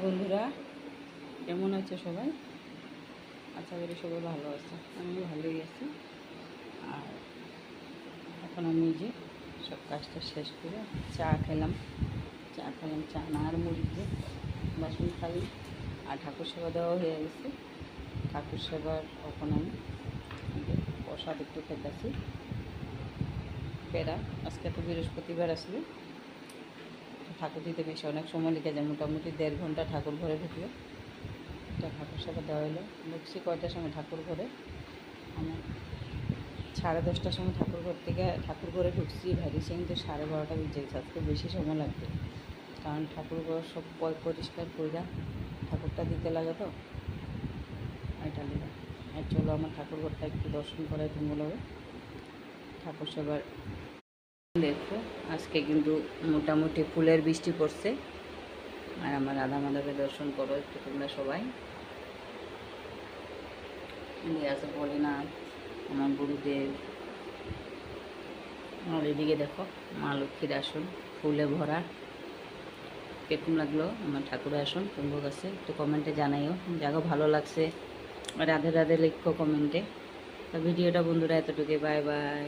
বন্ধুরা, কেমন আছে সবাই? আশা করি সবাই ভালো আছে। আমিও ভালোই আছি। আর এখন আমি যে সব কাজটা শেষ করে চা খেলাম। চা না আর মুড়ি দিয়ে বাসন খালি আর ঠাকুর সেবা দেওয়া হয়ে গেছে। ঠাকুর সেবার এখন আমি প্রসাদ একটু খেতেছি। পেড়া, আজকে তো বৃহস্পতিবার আসলে ঠাকুর দিতে বেশি অনেক সময় লেগে যায়, মোটামুটি 1.5 ঘন্টা ঠাকুর ঘরে ঢুকলো। এটা ঠাকুর সেবা দেওয়া হলো। ঢুকছি কয়টার সময় ঠাকুর ঘরে? আমার 10:30টার সময় ঠাকুর ঘরে ঢুকছি, ভাবিছি কিন্তু 12:30টা বেজে গেছে। আজকে বেশি সময় লাগবে, কারণ ঠাকুর ঘর সব পরিষ্কার করে ঠাকুরটা দিতে লাগে তো এটা লেগে। আর চলো আমার ঠাকুর ঘরটা একটু দর্শন করাই তোমার হবে। ঠাকুর সেবার দেখো, আজকে কিন্তু মোটামুটি ফুলের বৃষ্টি পড়ছে। আর আমার রাধা মাধবের দর্শন করো একটু তোমরা সবাই। আছে ভোলেনাথ, আমার গুরুদেব। আর এদিকে দেখো মা লক্ষ্মীর আসন ফুলে ভরা। কেমন লাগলো আমার ঠাকুরের আসন তোমার কাছে একটু কমেন্টে জানাইও। যাগো ভালো লাগছে রাধে রাধে লিখো কমেন্টে। তো ভিডিওটা বন্ধুরা এতটুকুই, বাই বাই।